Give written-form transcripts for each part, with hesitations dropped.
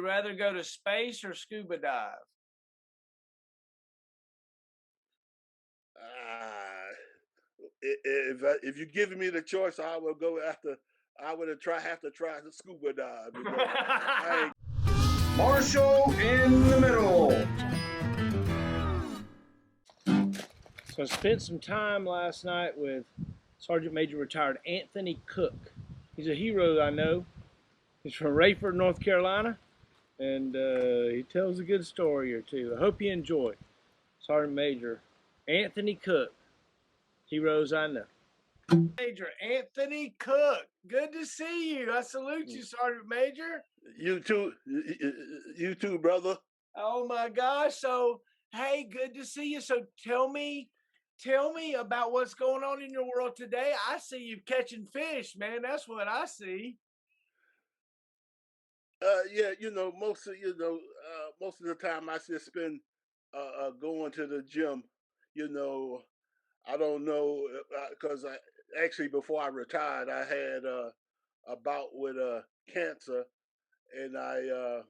you rather go to space or scuba dive? Uh, if you giving me the choice, I would go after. I would have to try the scuba dive because I ain't. Marshall in the middle. So I spent some time last night with Sergeant Major Retired Anthony Cook. He's a hero I know. He's from Raeford, North Carolina, and he tells a good story or two. I hope you enjoy. Sergeant Major Anthony Cook, heroes I know. Major Anthony Cook, good to see you. I salute you, Sergeant Major. You too, brother. Oh my gosh! So hey, good to see you. So tell me about what's going on in your world today. I see you catching fish, man. That's what I see. Yeah, most of the time I just spend going to the gym. You know, I don't know because I actually before I retired, I had a bout with cancer, and I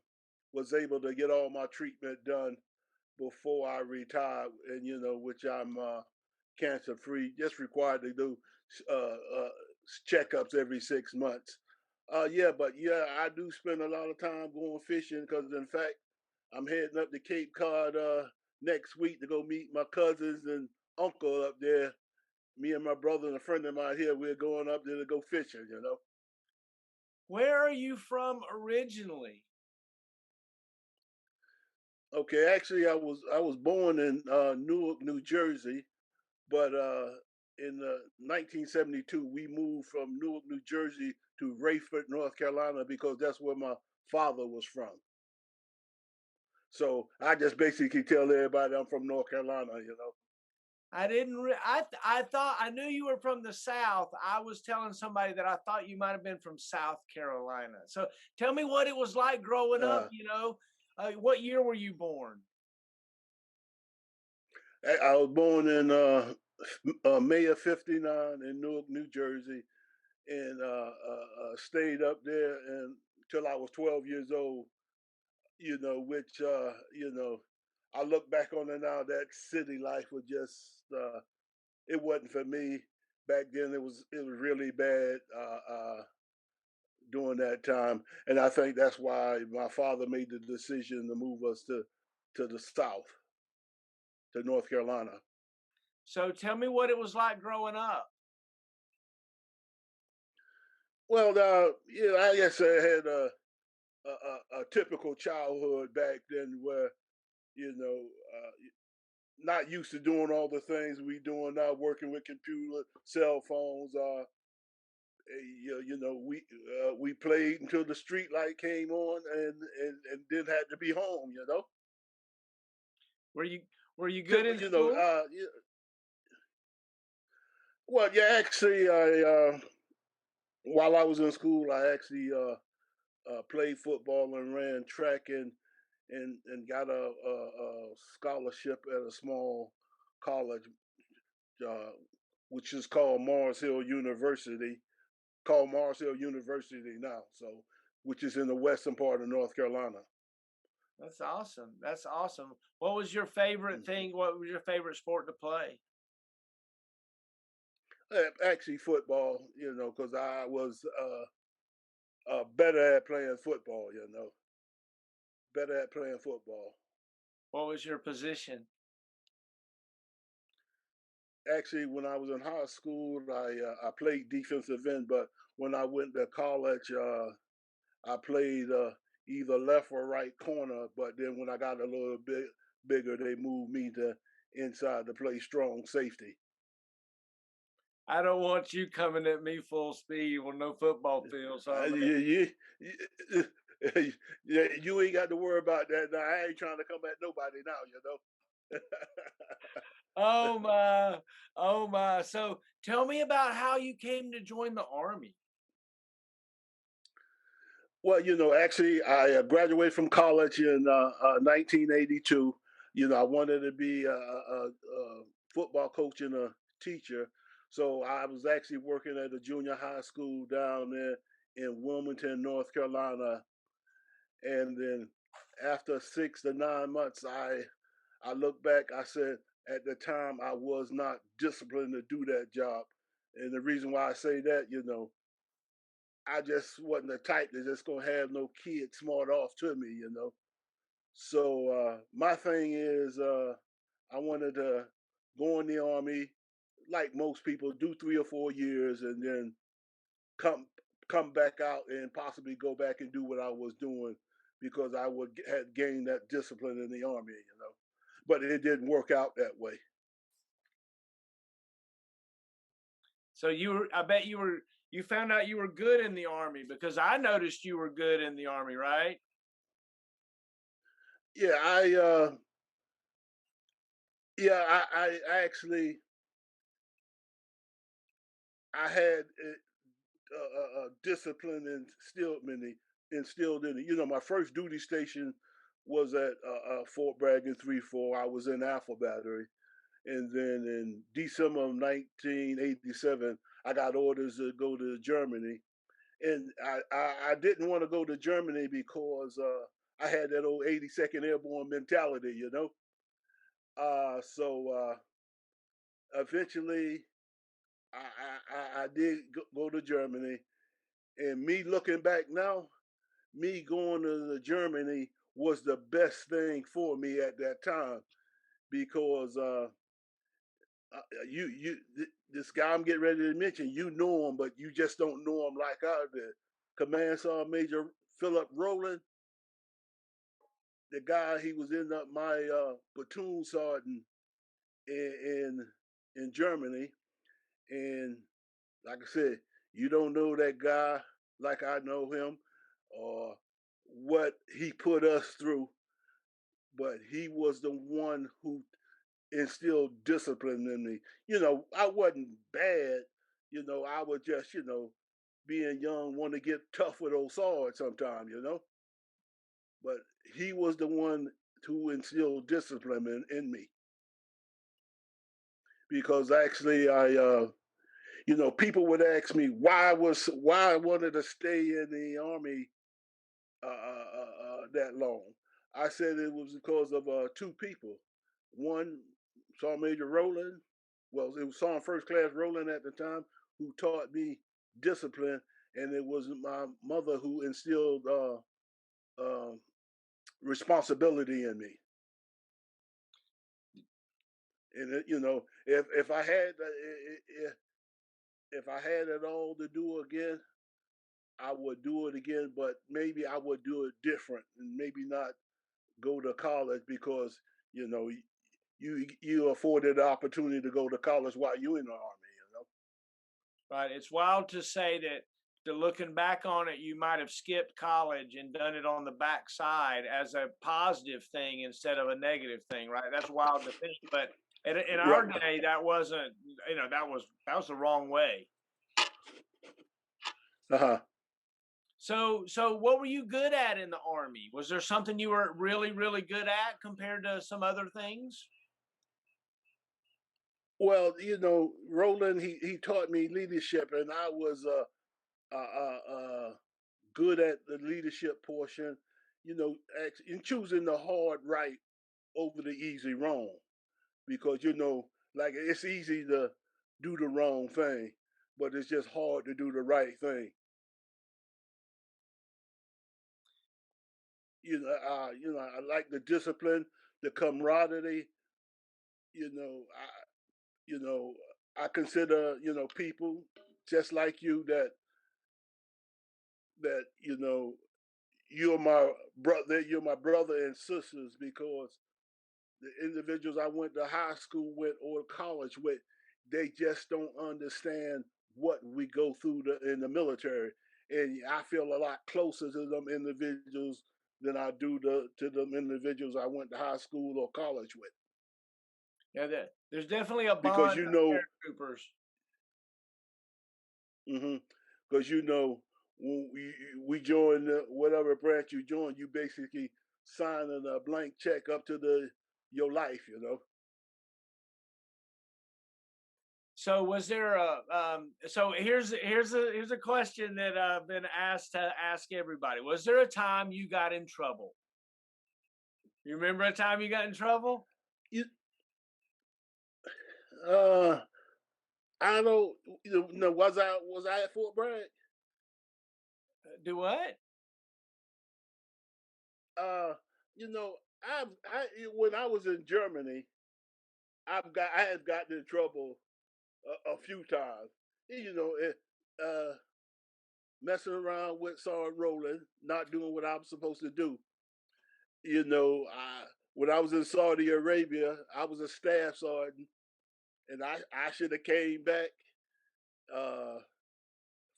was able to get all my treatment done before I retired, and which I'm cancer free. Just required to do checkups every 6 months. Yeah, but yeah, I do spend a lot of time going fishing because, in fact, I'm heading up to Cape Cod next week to go meet my cousins and uncle up there. Me and my brother and a friend of mine here, we're going up there to go fishing. Where are you from originally? Okay, actually, I was born in Newark, New Jersey, but in 1972 we moved from Newark, New Jersey to Raeford, North Carolina, because that's where my father was from. So I just basically tell everybody I'm from North Carolina. I didn't. I thought I knew you were from the South. I was telling somebody that I thought you might have been from South Carolina. So tell me what it was like growing up. What year were you born? I was born in May of '59 in Newark, New Jersey, and stayed up there until I was 12 years old. Which I look back on it now. That city life was just it wasn't for me back then. It was really bad during that time, and I think that's why my father made the decision to move us to the south, to North Carolina. So tell me what it was like growing up. Well, yeah, I guess I had a typical childhood back then where not used to doing all the things we doing now, working with computer, cell phones. We played until the street light came on, and then had to be home. Were you were you good in school? Yeah, well, yeah. Actually, I while I was in school, I actually played football and ran track and got a scholarship at a small college, uh, which is called Mars Hill University, now. So, which is in the western part of North Carolina. That's awesome. That's awesome. What was your favorite Mhm. thing? What was your favorite sport to play? Actually, football. Because I was better at playing football. Better at playing football. What was your position? Actually, when I was in high school, I played defensive end, but when I went to college, I played either left or right corner. But then when I got a little bit bigger, they moved me to inside to play strong safety. I don't want you coming at me full speed on no football field, Sergeant. You, yeah, you ain't got to worry about that. Now, I ain't trying to come at nobody now. Oh my, oh my. So tell me about how you came to join the Army. Well, actually, I graduated from college in 1982. I wanted to be a football coach and a teacher. So I was actually working at a junior high school down there in Wilmington, North Carolina. And then after 6 to 9 months, I look back. I said at the time I was not disciplined to do that job, and the reason why I say that, I just wasn't the type that's just gonna have no kid smart off to me. So my thing is, I wanted to go in the army, like most people, do 3 or 4 years, and then come come back out and possibly go back and do what I was doing because I would had gained that discipline in the army. But it didn't work out that way. So I bet you found out you were good in the Army, because I noticed you were good in the Army, right? Yeah, I actually I had discipline instilled in me. My first duty station was at Fort Bragg in 3-4. I was in Alpha Battery. And then in December of 1987, I got orders to go to Germany. And I didn't want to go to Germany because I had that old 82nd Airborne mentality. So eventually I did go to Germany. And me looking back now, me going to Germany was the best thing for me at that time because this guy I'm getting ready to mention, you know him, but you just don't know him like I did. Command Sergeant Major Philip Roland, the guy, he was in my platoon sergeant in Germany, and like I said, you don't know that guy like I know him, or what he put us through, but he was the one who instilled discipline in me. I wasn't bad. I was just, being young, want to get tough with old swords sometimes. But he was the one who instilled discipline in me. Because actually, people would ask me why I wanted to stay in the army that long. I said it was because of two people. One, Sergeant Major Roland. Well, it was Sergeant First Class Roland at the time, who taught me discipline, and it was my mother who instilled responsibility in me. And if I had if I had it all to do again, I would do it again. But maybe I would do it different, and maybe not go to college because you know you afforded the opportunity to go to college while you in the army. Right. It's wild to say that, looking back on it, you might have skipped college and done it on the backside as a positive thing instead of a negative thing, right? That's wild to think. But in our Right. day, that wasn't, that was the wrong way. Uh-huh. So what were you good at in the Army? Was there something you were really, really good at compared to some other things? Well, Roland, he taught me leadership, and I was good at the leadership portion. In choosing the hard right over the easy wrong, because like it's easy to do the wrong thing, but it's just hard to do the right thing. I like the discipline, the camaraderie. You know, you know, I consider people just like you that you're my brother and sisters because the individuals I went to high school with or college with, they just don't understand what we go through in the military, and I feel a lot closer to them individuals than I do to them individuals I went to high school or college with. Yeah, there's definitely a Because bond of paratroopers. Because when we join whatever branch you join, you basically signing a blank check up to your life. So was there a so here's a question that I've been asked to ask everybody. Was there a time you got in trouble? You remember a time you got in trouble? You, uh, I don't. Was I at Fort Bragg? Do what? Uh, you know, I when I was in Germany, I have gotten in trouble a few times. Messing around with Sergeant Roland, not doing what I'm supposed to do. When I was in Saudi Arabia, I was a staff sergeant, and I should have came back uh,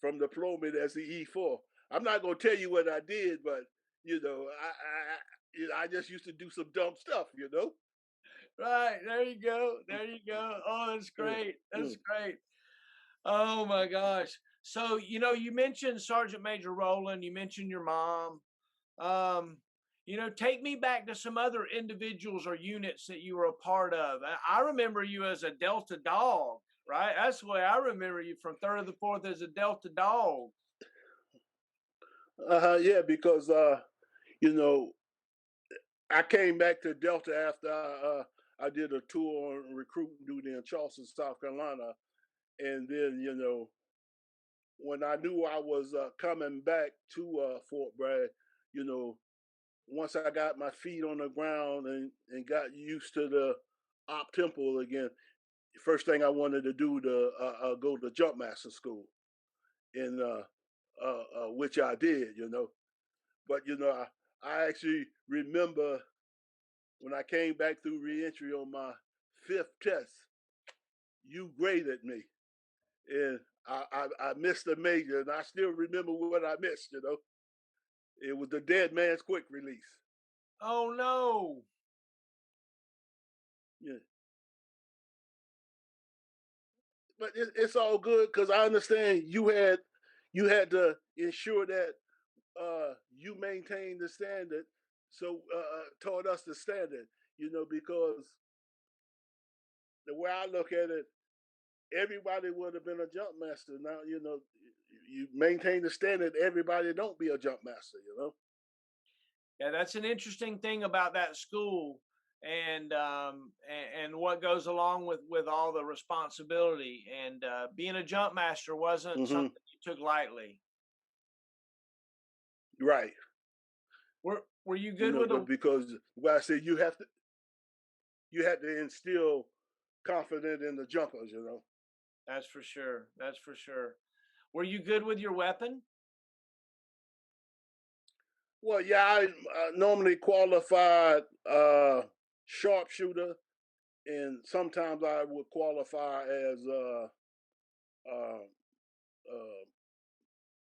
from deployment as the E4. I'm not gonna tell you what I did, but I just used to do some dumb stuff. Right, there you go. There you go. Oh, that's Mm, great. That's mm. great. Oh my gosh. So, you mentioned Sergeant Major Roland, you mentioned your mom. Um, take me back to some other individuals or units that you were a part of. I remember you as a Delta Dog, right? That's the way I remember you, from 3rd to the 4th, as a Delta Dog. Yeah, because you know, I came back to Delta after I did a tour on recruiting duty in Charleston, South Carolina, and then when I knew I was coming back to Fort Bragg, you know, once I got my feet on the ground and got used to the op tempo again, first thing I wanted to do to go to jump master school, and which I did. But I actually remember when I came back through reentry on my 5th test, you graded me, and I missed the major, and I still remember what I missed. It was the dead man's quick release. Oh no. Yeah, but it's all good because I understand you had to ensure that you maintain the standard. So taught us the standard, because the way I look at it, everybody would have been a jump master. Now, you maintain the standard, everybody don't be a jump master. Yeah, that's an interesting thing about that school, and what goes along with all the responsibility, and being a jump master wasn't Hmm. something you took lightly. Right. Were you good with But a because what I said, you had to instill confidence in the jumpers. That's for sure. That's for sure. Were you good with your weapon? Well, yeah, I normally qualified sharpshooter, and sometimes I would qualify as uh, uh,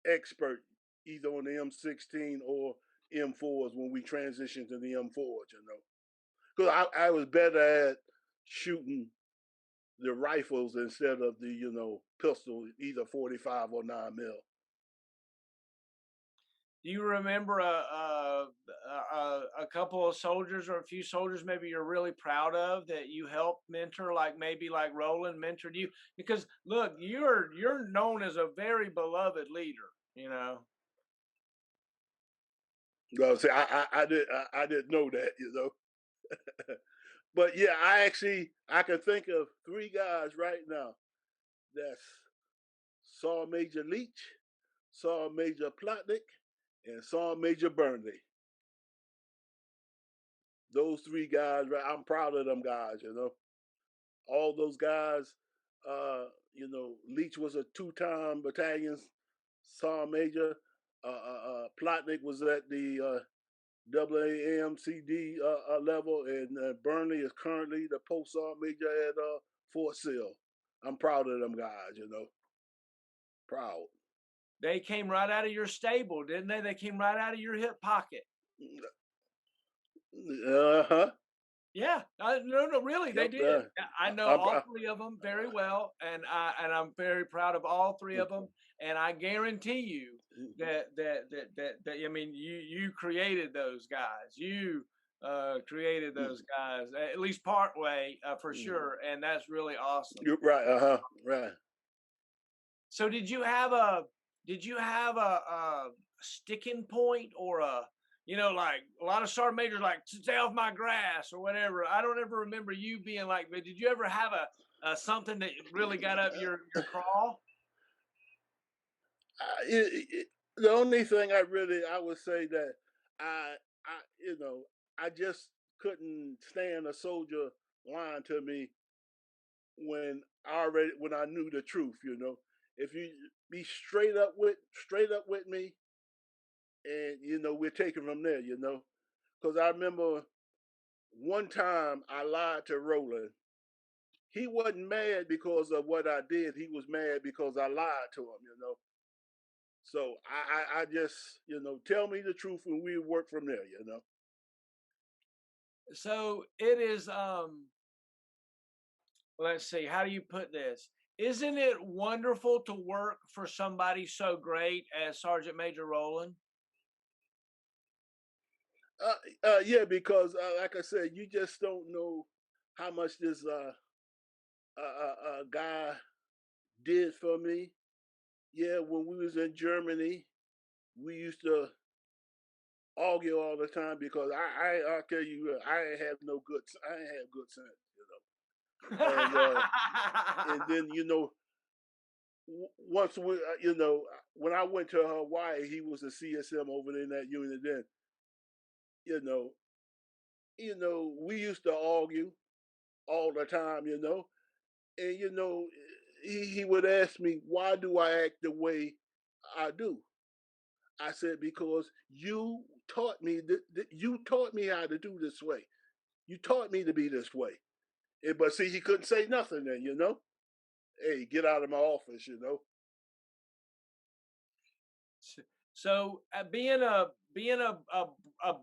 expert, either on the M16 or M4s when we transitioned to the M4s. Because I was better at shooting the rifles instead of the pistol, either 45 or 9 mil. Do you remember a couple of soldiers, or a few soldiers maybe you're really proud of, that you helped mentor, like maybe like Roland mentored you? Because look, you're known as a very beloved leader. See, I didn't know that. But yeah, I can think of 3 guys right now. That's Saw Major Leach, Saw Major Plotnick, and Saw Major Burnley. Those 3 guys, right? I'm proud of them guys. All those guys. Leach was a 2-time battalion Saw Major. Plotnick was at the AAMCD level, and Burnley is currently the post sergeant major at Fort Sill. I'm proud of them guys. Proud. They came right out of your stable, didn't they? They came right out of your hip pocket. Uh huh. Yeah, no, really, they Yep. did. I know I'm all three of them very well, and I'm very proud of all three of them. And I guarantee you that I mean, you created those guys. created those guys, at least part way, for sure, and that's really awesome. You're right. Right. So did you have a sticking point, or like a lot of sergeant majors like, stay off my grass or whatever? I don't ever remember you being like, but did you ever have a something that really got up your craw? The only thing I would say that I just couldn't stand a soldier lying to me when I knew the truth. If you be straight up with me, and we're taking from there. Because I remember one time I lied to Roland. He wasn't mad because of what I did. He was mad because I lied to him. So I just, tell me the truth and we work from there. So it is, let's see, how do you put this? Isn't it wonderful to work for somebody so great as Sergeant Major Roland? Yeah, because like I said, you just don't know how much this guy did for me. Yeah, when we was in Germany, we used to argue all the time because I'll tell you, I ain't have good sense. And then once we, when I went to Hawaii, he was a CSM over there in that unit. Then, you know, we used to argue all the time. And he would ask me, why do I act the way I do? I said, because you taught me you taught me how to do this way. You taught me to be this way. But see, he couldn't say nothing then. Hey, get out of my office. So being a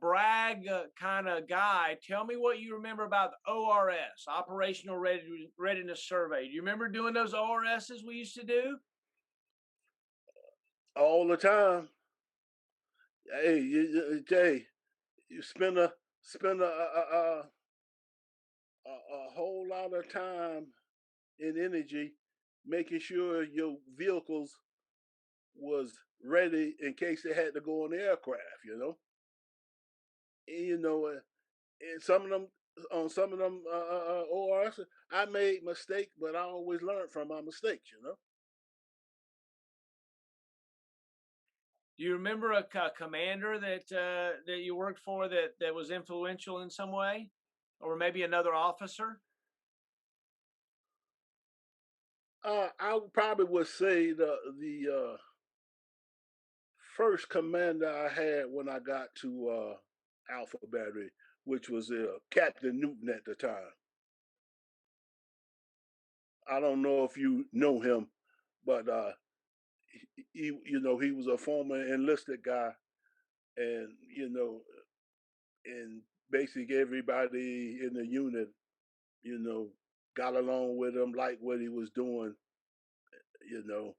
brag kind of guy, tell me what you remember about the ORS, Operational Readiness Survey. Do you remember doing those ORSs we used to do? All the time. Hey, you spend a whole lot of time and energy making sure your vehicles was ready in case they had to go on the aircraft. And, and some of them ORs, I made mistakes, but I always learned from my mistakes. Do you remember a commander that you worked for that was influential in some way, or maybe another officer? I probably would say the first commander I had when I got to Alpha Battery, which was Captain Newton at the time. I don't know if you know him, but he was a former enlisted guy, and and basically everybody in the unit, you know, got along with him, liked what he was doing. You know,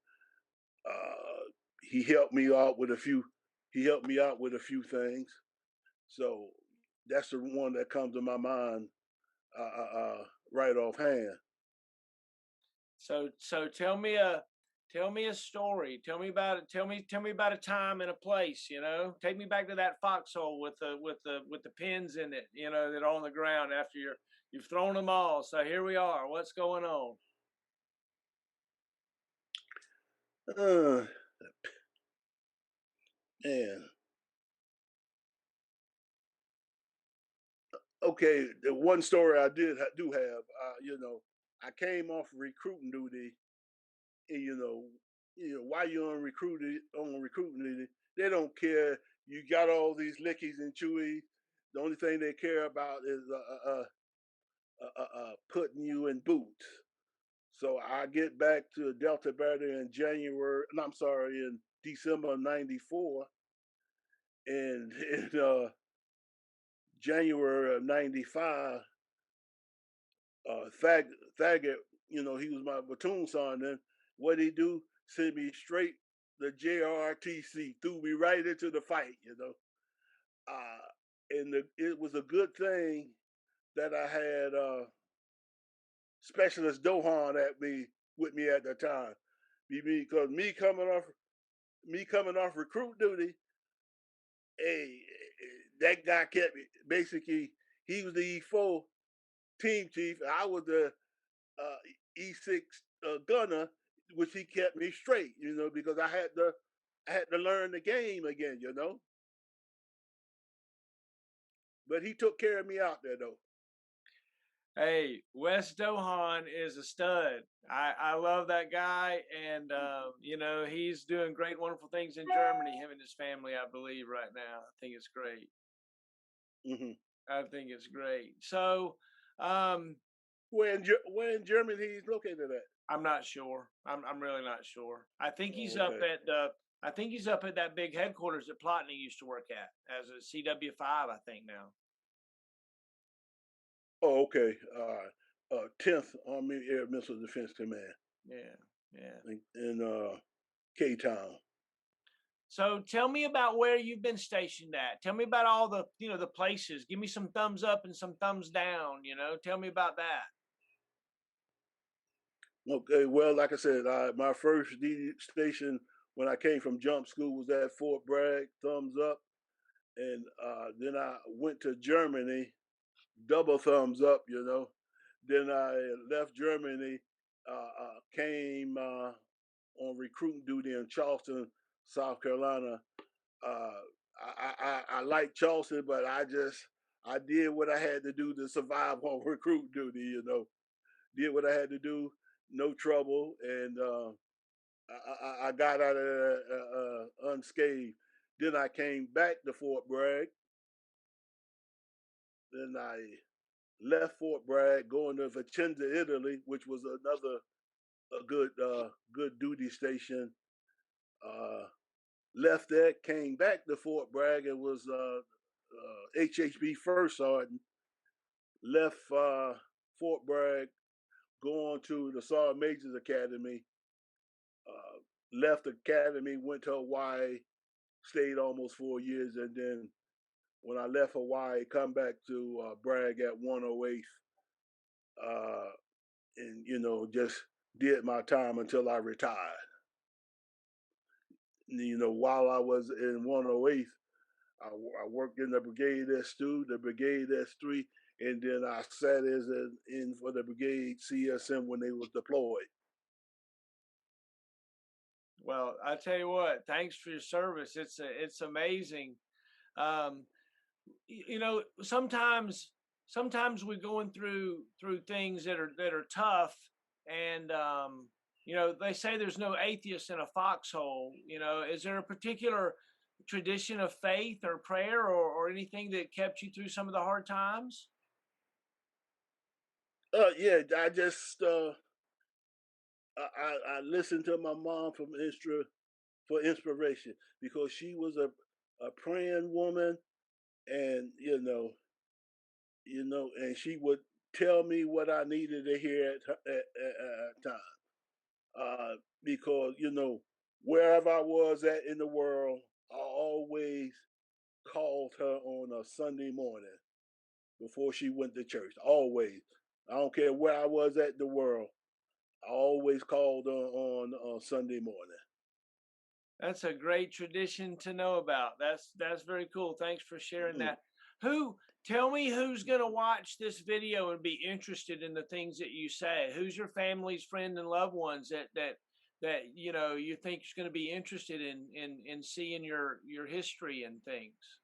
he helped me out with a few. He helped me out with a few things. So that's the one that comes to my mind right offhand. So tell me a story. Tell me about it. Tell me about a time and a place. Take me back to that foxhole with the pins in it. That are on the ground after you've thrown them all. So here we are. What's going on? Uh, man. Okay, the one story I do have. I came off recruiting duty, and while you're on recruiting duty, they don't care. You got all these lickies and chewies. The only thing they care about is putting you in boots. So I get back to Delta Battery in January. No, I'm sorry, in December '94, and in January of '95, Thaggett, he was my platoon sergeant. Then what he do? Send me straight the JRTC, threw me right into the fight. Uh, and it was a good thing that I had Specialist Dohan with me at the time, because me coming off recruit duty, hey, that guy kept me. Basically, he was the E4 team chief. I was the E6 gunner, which he kept me straight, because I had to learn the game again, But he took care of me out there, though. Hey, Wes Dohan is a stud. I love that guy, and he's doing great, wonderful things in Germany. Him and his family, I believe, right now. I think it's great. Mm-hmm. I think it's great. So, where in Germany he's located at? I'm not sure. I'm really not sure. I think he's Okay. up at that big headquarters that Plotnick used to work at as a CW5. I think now. Oh, okay. 10th Army Air Missile Defense Command. Yeah. In K-Town. So tell me about where you've been stationed at. Tell me about all the places. Give me some thumbs up and some thumbs down. Tell me about that. Okay, well, like I said, my first D station when I came from jump school was at Fort Bragg, thumbs up. And then I went to Germany, double thumbs up, Then I left Germany, came on recruiting duty in Charleston, South Carolina. I like Charleston, but I did what I had to do to survive on recruit duty, Did what I had to do, no trouble, and I got out of there unscathed. Then I came back to Fort Bragg. Then I left Fort Bragg, going to Vicenza, Italy, which was another good duty station. Left there, came back to Fort Bragg, and was HHB First Sergeant. Left Fort Bragg, going to the Sergeant Major's Academy. Left Academy, went to Hawaii, stayed almost 4 years, and then when I left Hawaii, come back to Bragg at 108th, and just did my time until I retired. While I was in 108th, I worked in the Brigade S2, the Brigade S3, and then I sat as in for the Brigade CSM when they was deployed. Well, I tell you what, thanks for your service. It's amazing. Sometimes we're going through things that are tough, and they say there's no atheist in a foxhole. Is there a particular tradition of faith or prayer or anything that kept you through some of the hard times? Yeah, I just I listened to my mom for inspiration, because she was a praying woman, and and she would tell me what I needed to hear at time. Because wherever I was at in the world, I always called her on a Sunday morning before she went to church. Always, I don't care where I was at in the world. I always called her on Sunday morning. That's a great tradition to know about. That's very cool. Thanks for sharing that. Tell me who's going to watch this video and be interested in the things that you say? Who's your family's friend and loved ones that you think is going to be interested in seeing your history and things?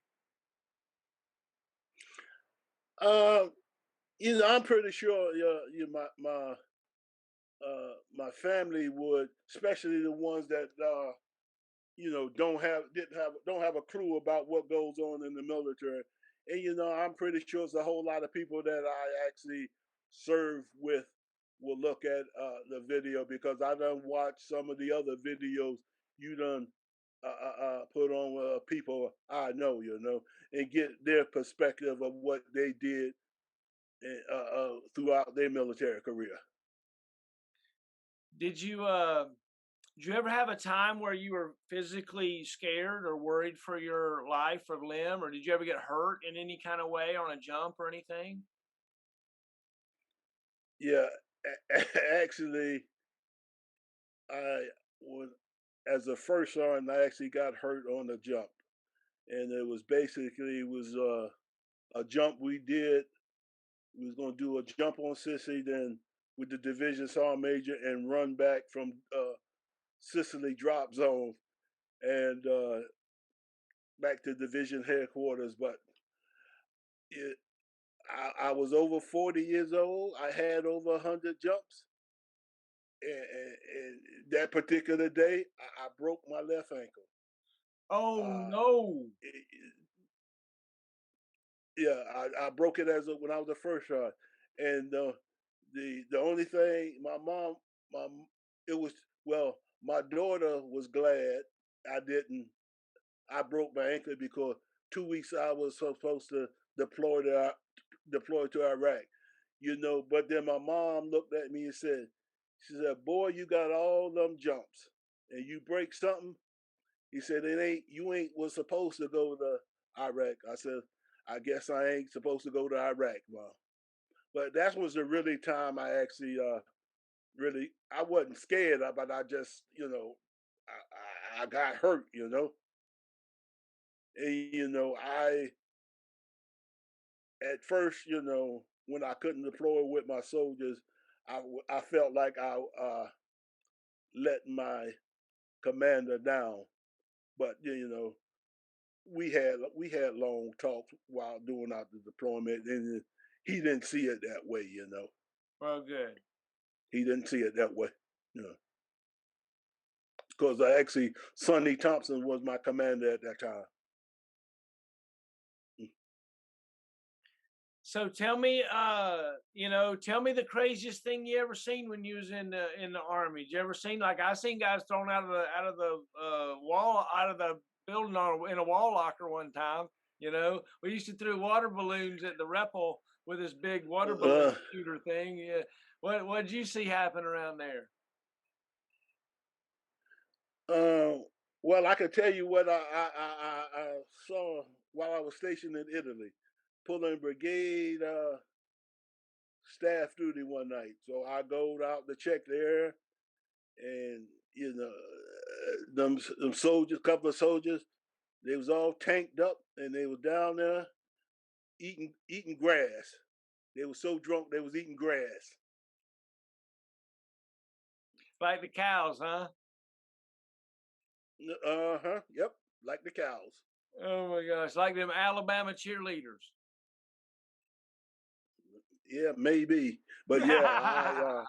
I'm pretty sure my family would, especially the ones that don't have a clue about what goes on in the military. And I'm pretty sure it's a whole lot of people that I actually serve with will look at the video, because I done watched some of the other videos you done put on people I know, and get their perspective of what they did throughout their military career. Did you Did you ever have a time where you were physically scared or worried for your life or limb, or did you ever get hurt in any kind of way on a jump or anything? Yeah, actually, I was as a first sergeant. I actually got hurt on the jump, and it was basically a jump we did. We was gonna do a jump on Sicily, then with the division sergeant major, and run back from Sicily drop zone and back to division headquarters. But it, I was over 40 years old. I had over 100 jumps. And that particular day, I broke my left ankle. Oh Uh, no. it, yeah, I broke it when I was a first shot, and the only thing my it was well, my daughter was glad I didn't. I broke my ankle because 2 weeks I was supposed to deploy to deploy to Iraq, But then my mom looked at me and she said, "Boy, you got all them jumps, and you break something." He said, "It ain't you ain't was supposed to go to Iraq." I said, "I guess I ain't supposed to go to Iraq, Mom." But that was the really time I actually really I wasn't scared, but I just I got hurt. And I at first when I couldn't deploy with my soldiers, I felt like I let my commander down. But we had long talks while doing out the deployment, and he didn't see it that way. Well, good. He didn't see it that way. You know, because actually Sonny Thompson was my commander at that time. So tell me, tell me the craziest thing you ever seen when you was in the army. Did you ever seen, like, I seen guys thrown out of the wall, out of the building in a wall locker one time. We used to throw water balloons at the Repel with this big water balloon Uh, shooter thing. Yeah. What did you see happen around there? uh, well, I can tell you what I saw while I was stationed in Italy, pulling brigade staff duty one night. So I go out to check there, and them soldiers, couple of soldiers, they was all tanked up, and they was down there eating grass. They was so drunk they was eating grass. Like the cows, huh? Yep, like the cows. Oh my gosh, like them Alabama cheerleaders. Yeah, maybe, but yeah,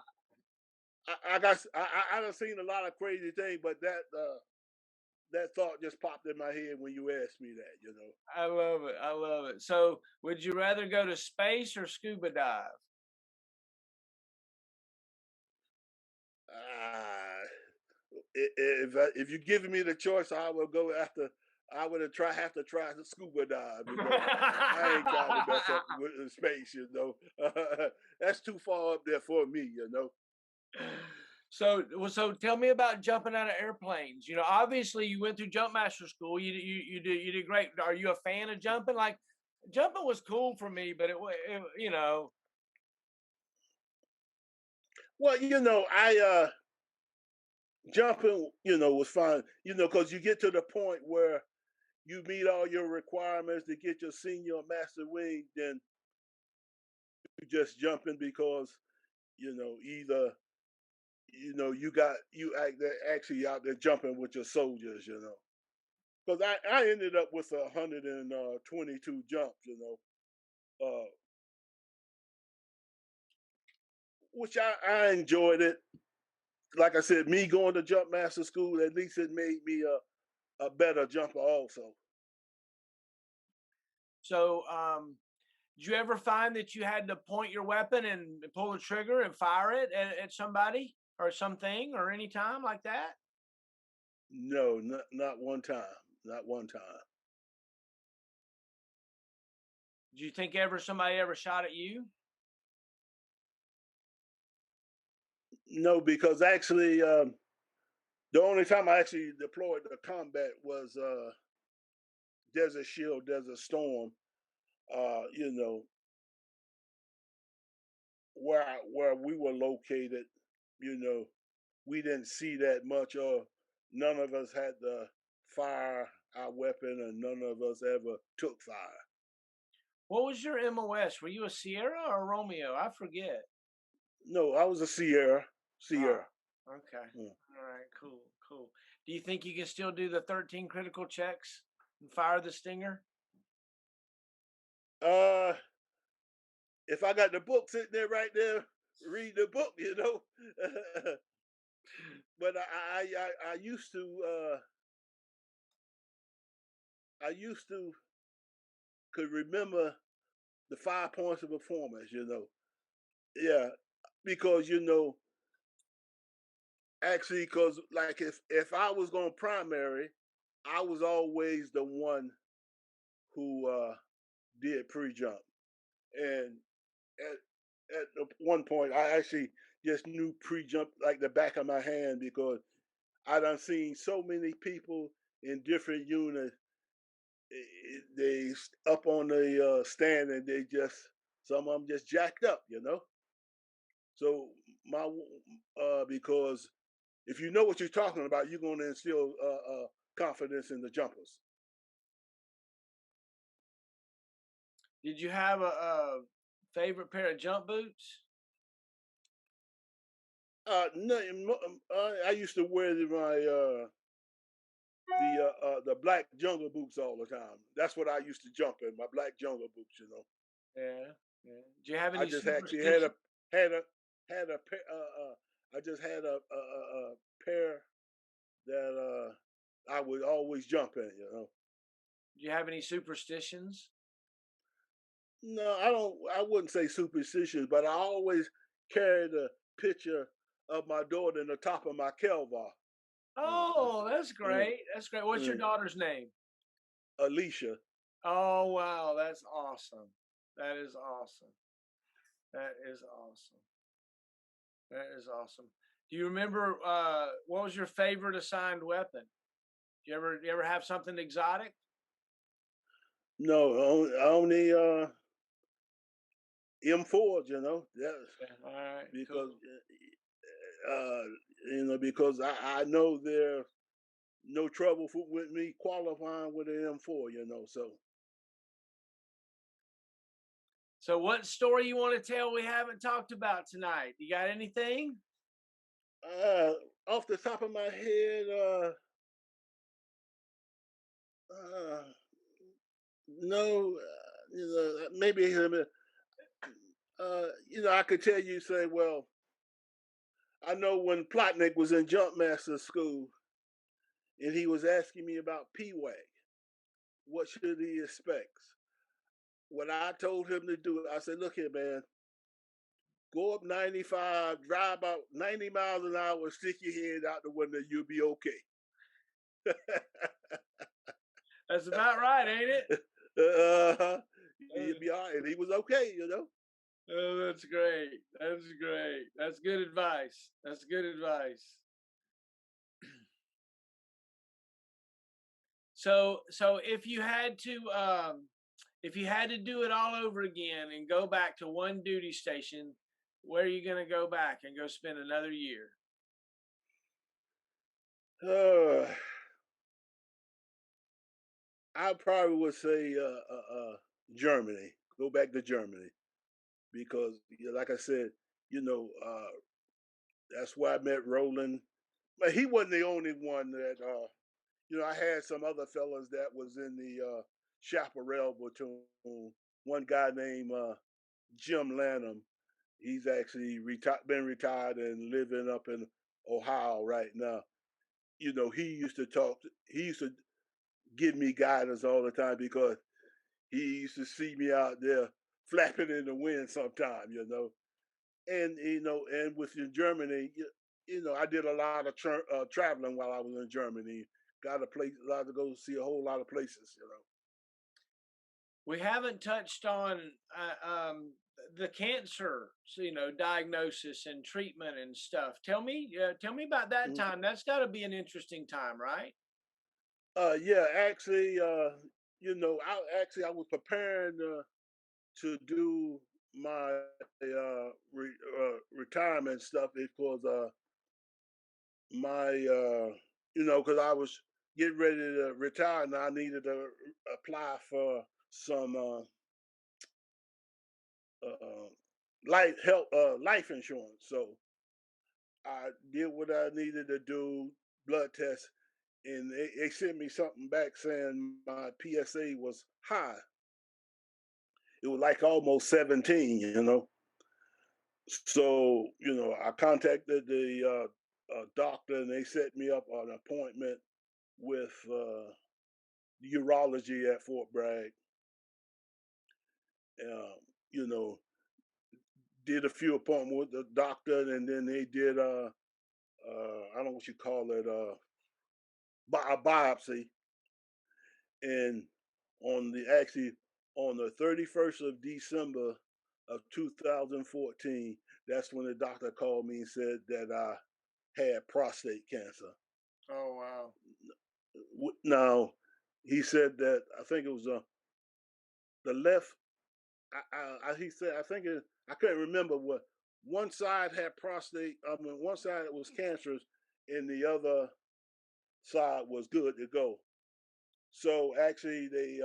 I done seen a lot of crazy things, but that thought just popped in my head when you asked me that. I love it. I love it. So, would you rather go to space or scuba dive? Uh, if you giving me the choice, I will go after. I would have to try the scuba dive because I ain't trying to mess up with space. That's too far up there for me. So tell me about jumping out of airplanes. Obviously you went through jump master school. You did great. Are you a fan of jumping? Like, jumping was cool for me, but it. Well, I jumping, was fun. Because you get to the point where you meet all your requirements to get your senior or master wing, then you just jumping because either actually out there jumping with your soldiers. Because I ended up with 122 jumps, uh, which I enjoyed it. Like I said, me going to jump master school, at least it made me a better jumper also. So, did you ever find that you had to point your weapon and pull the trigger and fire it at somebody or something or any time like that? No, not one time. Not one time. Do you think somebody ever shot at you? No, because actually, The only time I actually deployed to combat was Desert Shield, Desert Storm. You know, where we were located, you know, we didn't see that much, or none of us had to fire our weapon, and none of us ever took fire. What was your MOS? Were you a Sierra or a Romeo? I forget. No, I was a Sierra. Ah, Sierra. okay. Mm. All right, cool, cool. Do you think you can still do the 13 critical checks and fire the Stinger? Uh, if I got the book sitting there right there, read the book, you know. But I used to I used to could remember the 5 points of performance, you know. Yeah, because you know, actually, because like if I was going primary, I was always the one who did pre-jump, and at one point, I actually just knew pre-jump like the back of my hand because I done seen so many people in different units. They up on the stand and they just some of them just jacked up, you know. So my because if you know what you're talking about, you're going to instill confidence in the jumpers. Did you have a favorite pair of jump boots? No, I used to wear the black jungle boots all the time. That's what I used to jump in, my black jungle boots. You know, Yeah, yeah. Do you have I any just actually had superstitions? a pair. I just had a pair that I would always jump in. You know, Do you have any superstitions? no, I don't. I wouldn't say superstitious, but I always carried a picture of my daughter in the top of my kelvar. Mm, Oh, that's mm, great. That's great. What's your mm. daughter's name? Alicia. Oh, wow. That's awesome. That is awesome. That is awesome. That is awesome. Do you remember what was your favorite assigned weapon? You ever have something exotic? No, only M4s. You know, that's Yeah. All right. Cool. because uh, you know because I know there's no trouble with me qualifying with an M4. You know, so So, what story you want to tell we haven't talked about tonight? You got anything? uh, off the top of my head, uh, no, you know, maybe you know, I could tell you, say, well, I know when Plotnick was in Jumpmaster school and he was asking me about PWAG, what should he expect? What I told him to do, I said, look here, man, go up 95, drive about 90 miles an hour, stick your head out the window, you'll be okay. That's about right, ain't it? uh, Uh, he'll be all right. And he was okay, you know. Oh, that's great. That's great. That's good advice. That's good advice. So if you had to do it all over again and go back to one duty station, where are you going to go back and go spend another year? Uh, I probably would say Germany. Go back to Germany because, like I said, you know, that's where I met Roland. But he wasn't the only one that, you know, I had some other fellas that was in the Chaparral platoon. One guy named Jim Lanham. He's actually been retired and living up in Ohio right now. You know, he used to give me guidance all the time because he used to see me out there flapping in the wind sometime, you know. And, you know, and within Germany, you know, I did a lot of traveling while I was in Germany. Got a place, allowed to go see a whole lot of places, you know. We haven't touched on the cancer, diagnosis and treatment and stuff. Tell me about that Mhm. time. That's got to be an interesting time, right? Yeah, actually, I was preparing to do my retirement stuff because because I was getting ready to retire and I needed to apply for some uh, life insurance. So I did what I needed to do, blood test, and they sent me something back saying my PSA was high. It was like almost 17. So, I contacted the doctor and they set me up an appointment with urology at Fort Bragg. Um, you know, did a few appointments with the doctor and then they did I don't know what you call it, a biopsy. And on the 31st of December of 2014, that's when the doctor called me and said that I had prostate cancer. Oh wow. Now, he said that I think it was the left. He said I think I couldn't remember what one side had prostate. I mean, one side was cancerous, and the other side was good to go. So actually, they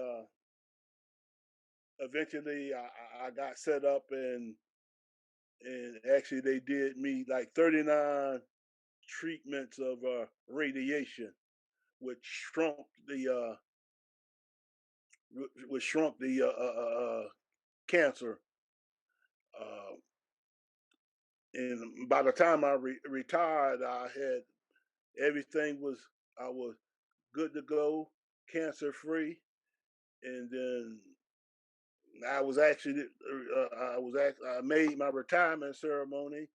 eventually I got set up and actually they did me like 39 treatments of radiation, which shrunk the cancer. Uh, and by the time I retired, I was good to go, cancer free, and then I made my retirement ceremony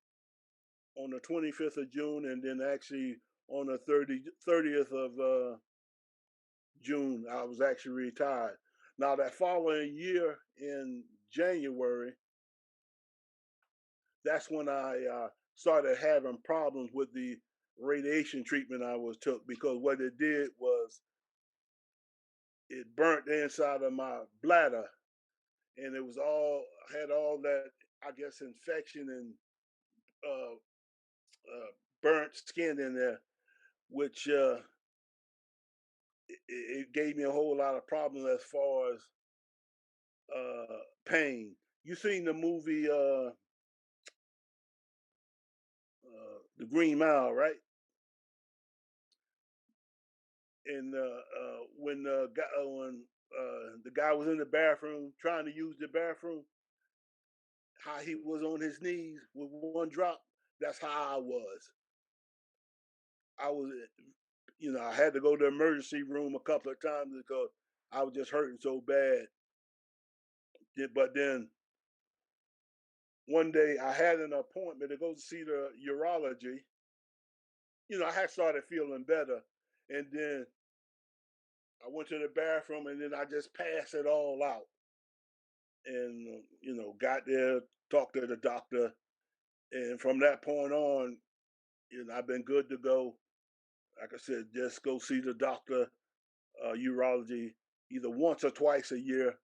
on the 25th of June, and then actually on the 30th of June, I was actually retired. Now, that following year in January, that's when I started having problems with the radiation treatment I was took because what it did was it burnt the inside of my bladder, and it was all had all that I guess infection and uh, burnt skin in there, which it gave me a whole lot of problems as far as pain. You seen the movie The Green Mile, right? And when the guy was in the bathroom trying to use the bathroom, how he was on his knees with one drop. That's how I was. I was, I had to go to the emergency room a couple of times because I was just hurting so bad. But then one day I had an appointment to go see the urology. I had started feeling better, and then I went to the bathroom, and then I just passed it all out. And got there, talked to the doctor, and from that point on, I've been good to go. Like I said, just go see the doctor, urology, either once or twice a year.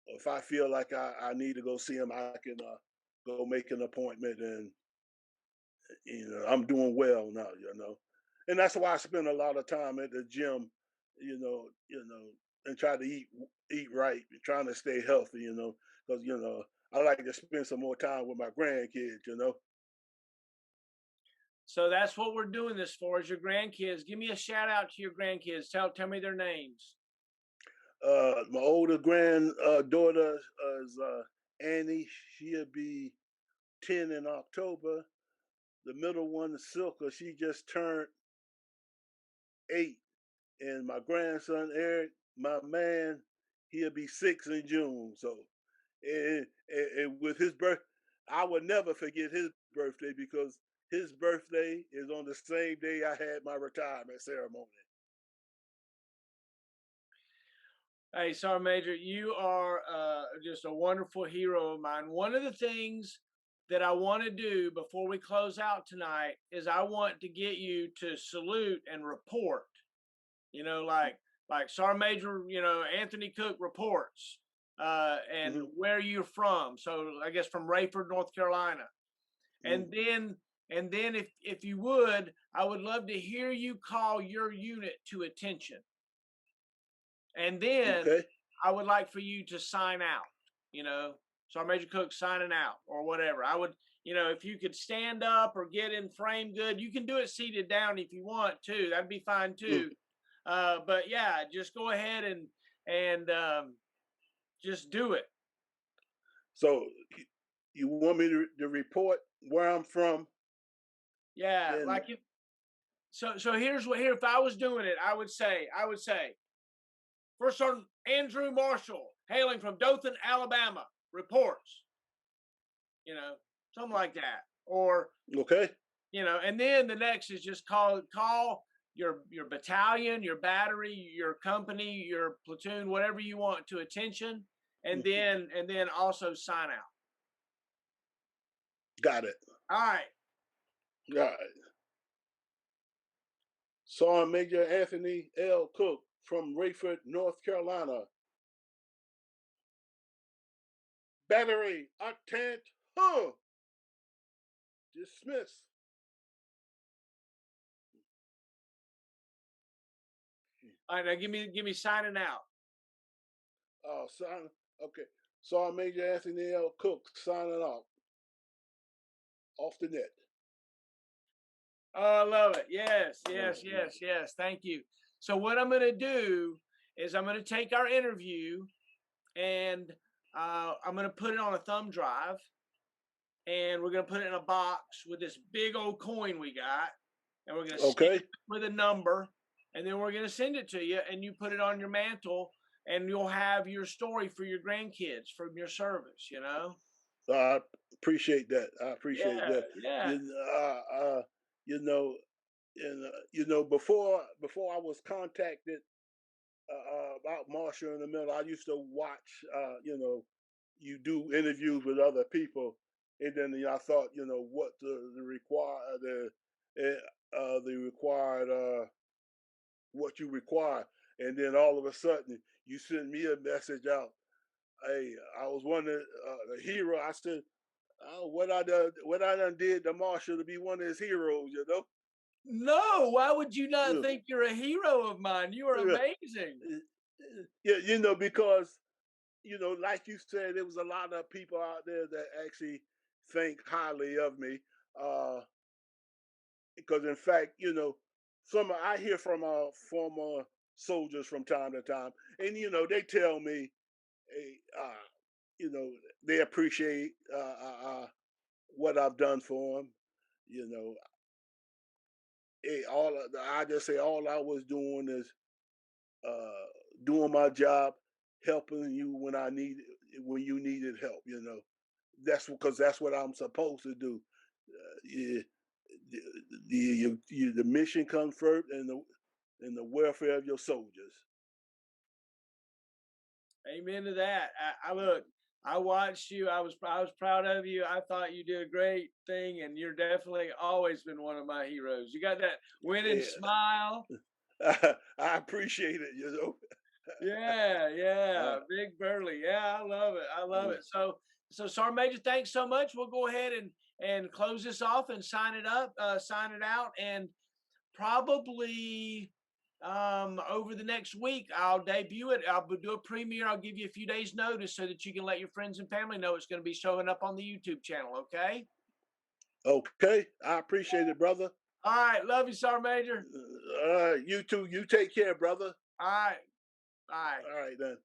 If I feel like I need to go see him, I can go make an appointment, and I'm doing well now. And that's why I spend a lot of time at the gym, and try to eat right, trying to stay healthy, because I like to spend some more time with my grandkids. So that's what we're doing this for, is your grandkids. Give me a shout out to your grandkids. Tell me their names. My older granddaughter is Annie. She'll be 10 in October. The middle one, Silka, she just turned 8. And my grandson Eric, my man, he'll be 6 in June. So, and with his birth, I would never forget his birthday because his birthday is on the same day I had my retirement ceremony. Hey, Sergeant Major, you are just a wonderful hero of mine. One of the things that I want to do before we close out tonight is I want to get you to salute and report. You know, like Sergeant Major, Anthony Cook reports, and where you're from. So I guess from Raeford, North Carolina. And then if you would, I would love to hear you call your unit to attention. And then I would like for you to sign out, Sergeant Major Cook signing out or whatever. I would, if you could stand up or get in frame good, you can do it seated down if you want to. That'd be fine too. But yeah, just go ahead and just do it. So you want me to report where I'm from? Yeah, then, like it. So here's what if I was doing it, I would say, First Sergeant Andrew Marshall, hailing from Dothan, Alabama, reports. Something like that. Or and then the next is just call your battalion, your battery, your company, your platoon, whatever you want to attention, and then also sign out. Got it. All right. All right. Sergeant Major Anthony L. Cook from Raeford, North Carolina. Battery, attend, dismiss. All right, now give me signing out. Okay. Sergeant Major Anthony L. Cook signing out. Off the net. Oh, I love it. Yes. Thank you. So what I'm going to do is I'm going to take our interview and I'm going to put it on a thumb drive, and we're going to put it in a box with this big old coin we got, and we're going to stamp it with a number, and then we're going to send it to you, and you put it on your mantle, and you'll have your story for your grandkids from your service, I appreciate that. I appreciate that. Yeah. Before I was contacted about Marshall in the Middle, I used to watch, you do interviews with other people, and then I thought, what the required what you require, and then all of a sudden you send me a message out. Hey, I was wondering, the hero. I said, oh, what I done did to Marshall to be one of his heroes, No, why would you not think you're a hero of mine? You are amazing. Yeah, because, like you said, there was a lot of people out there that actually think highly of me. Because in fact, I hear from former soldiers from time to time, and they tell me, hey, they appreciate what I've done for them. I just say all I was doing is doing my job, helping you when you needed help. That's because that's what I'm supposed to do. Yeah, the mission comes first, and the welfare of your soldiers. Amen to that. I watched you. I was proud of you. I thought you did a great thing, and you're definitely always been one of my heroes. You got that winning smile. I appreciate it. Yeah. Big Burnley. Yeah, I love it. So Sergeant Major, thanks so much. We'll go ahead and close this off and sign it out, and probably over the next week I'll debut it. I'll do a premiere. I'll give you a few days notice so that you can let your friends and family know it's going to be showing up on the YouTube channel. Okay I appreciate it, brother. All right, love you, Sergeant Major. You too. You take care, brother. All right, bye. All right then.